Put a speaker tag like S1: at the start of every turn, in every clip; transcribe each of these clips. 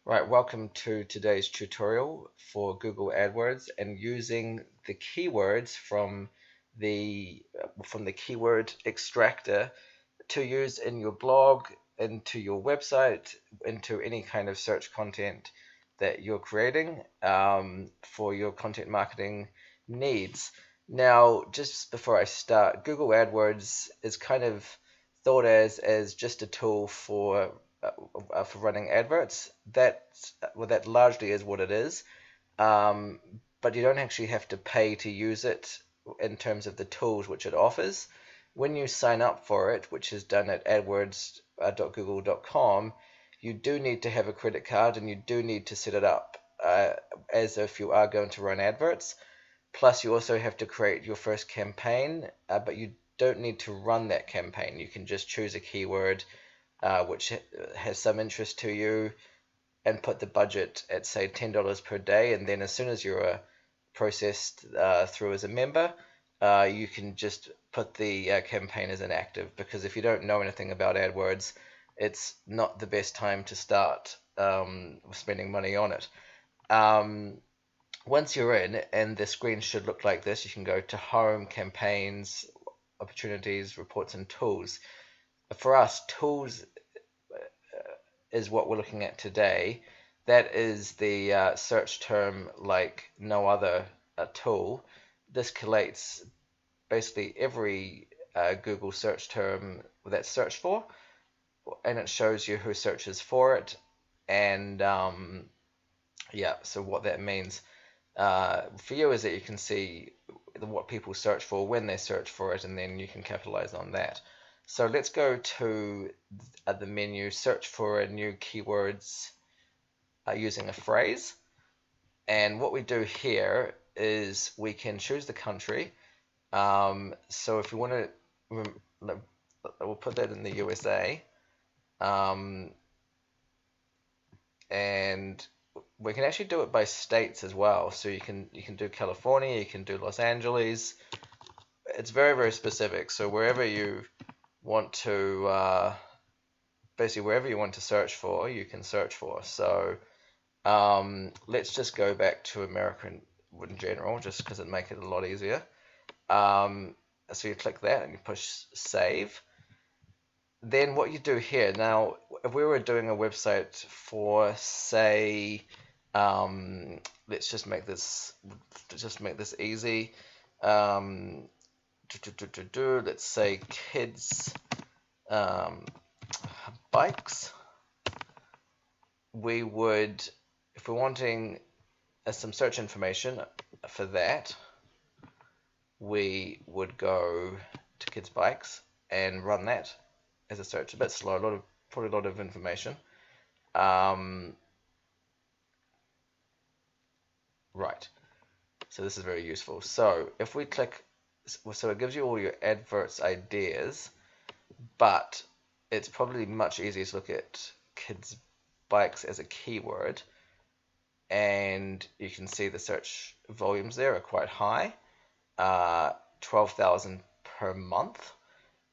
S1: Right, welcome to today's tutorial for Google AdWords and using the keywords from the keyword extractor to use in your blog, into your website, into any kind of search content that you're creating for your content marketing needs. Now, just before I start, Google AdWords is kind of thought as just a tool for running adverts. That largely is what it is. Um, but you don't actually have to pay to use it in terms of the tools which it offers. When you sign up for it, which is done at adwords.google.com, you do need to have a credit card and you do need to set it up as if you are going to run adverts. Plus, you also have to create your first campaign, but you don't need to run that campaign. You can just choose a keyword which has some interest to you and put the budget at say $10 per day, and then as soon as you're processed through as a member, you can just put the campaign as inactive, because if you don't know anything about AdWords, it's not the best time to start spending money on it. Um, Once you're in, and the screen should look like this, you can go to Home, Campaigns, Opportunities, Reports, and Tools. For us, tools is what we're looking at today. That is the search term like no other tool. This collates basically every Google search term that's searched for, and it shows you who searches for it, and yeah, so what that means for you is that you can see what people search for when they search for it, and then you can capitalize on that. So let's go to the menu, search for a new keywords using a phrase. And what we do here is we can choose the country. So if we want to, we'll put that in the USA. Um, and we can actually do it by states as well. So you can do California, you can do Los Angeles. It's very, very specific. So wherever you want to, basically wherever you want to search for, you can search for. So let's just go back to America in general, just because it make it a lot easier. Um, so you click that and you push save. Then what you do here, now, if we were doing a website for, say, let's just make this easy. Um, let's say kids um, bikes. We would, if we're wanting some search information for that, we would go to kids bikes and run that as a search. A bit slow, probably a lot of information. Um, right. So this is very useful. So if we click, so it gives you all your adverts ideas, but it's probably much easier to look at kids bikes as a keyword, and you can see the search volumes there are quite high, 12,000 per month.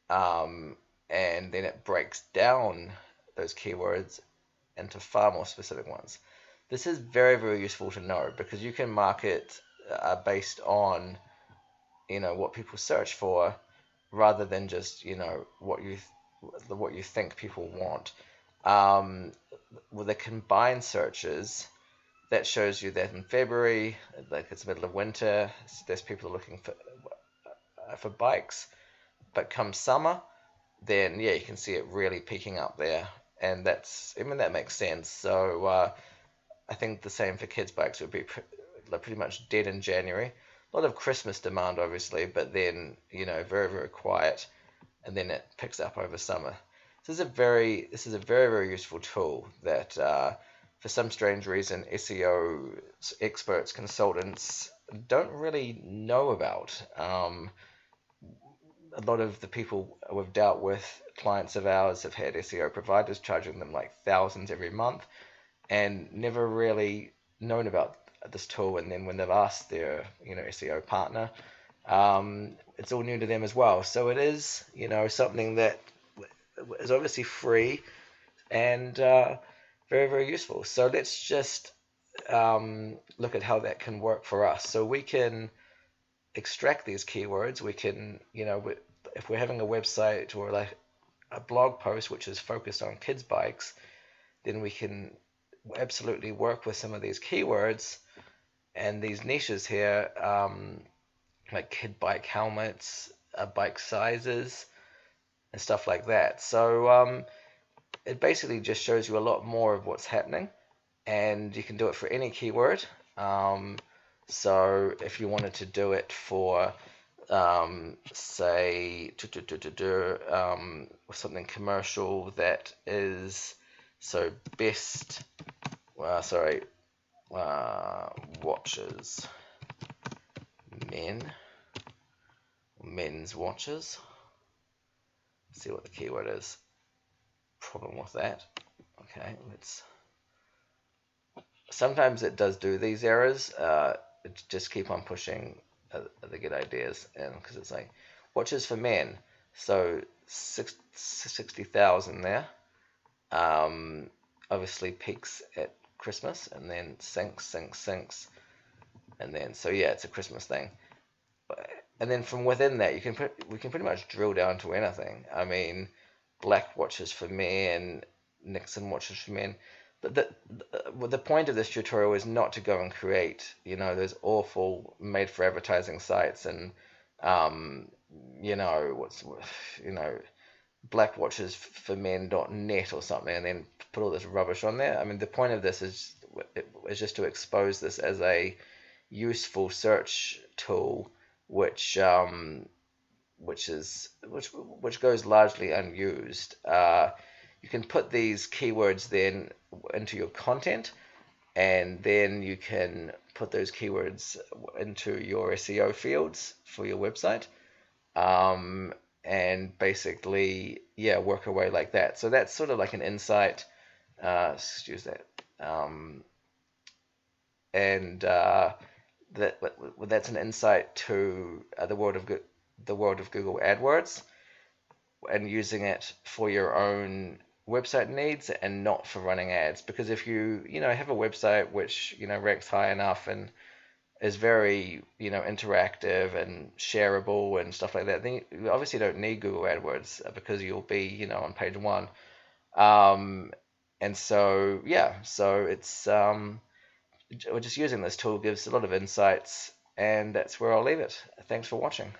S1: Um, and then it breaks down those keywords into far more specific ones. This is very, very useful to know, because you can market based on what people search for, rather than just what you think people want. Um, with the combined searches, that shows you that in February, like it's the middle of winter, there's people looking for bikes. But come summer, then yeah, you can see it really peaking up there, and that makes sense. So I think the same for kids bikes would be pretty much dead in January. A lot of Christmas demand, obviously, but then very, very quiet, and then it picks up over summer. This is a very, very useful tool that for some strange reason SEO experts, consultants don't really know about. A lot of the people we've dealt with, clients of ours, have had SEO providers charging them like thousands every month, and never really known about this tool. And then when they've asked their SEO partner, it's all new to them as well. So it is something that is obviously free, and Very, very useful. So let's just look at how that can work for us. So we can extract these keywords. We can, if we're having a website or like a blog post which is focused on kids bikes, then we can absolutely work with some of these keywords and these niches here, like kid bike helmets, bike sizes, and stuff like that. So it basically just shows you a lot more of what's happening, and you can do it for any keyword. Um, so if you wanted to do it for, say, something commercial that is so best, sorry, watches, men's watches. Let's see what the keyword is. Problem with that. Okay, let's. Sometimes it does do these errors. Just keep on pushing the good ideas, and because it's like watches for men, so 60,000 there. Obviously peaks at Christmas and then sinks, and then so yeah, it's a Christmas thing. And then from within that, we can pretty much drill down to anything. I mean, black watches for men, Nixon watches for men. But the point of this tutorial is not to go and create, those awful made for advertising sites and, you know, what's, you know, blackwatchesformen.net or something, and then put all this rubbish on there. I mean, the point of this is just to expose this as a useful search tool, which which goes largely unused. You can put these keywords then into your content, and then you can put those keywords into your SEO fields for your website, and basically, yeah, work away like that. So that's sort of like an insight. Excuse that. And that's an insight to the world of Google AdWords, and using it for your own website needs and not for running ads. Because if you have a website which ranks high enough and is very interactive and shareable and stuff like that, then you obviously don't need Google AdWords, because you'll be on page one. And so yeah, so it's just using this tool gives a lot of insights, and that's where I'll leave it. Thanks for watching.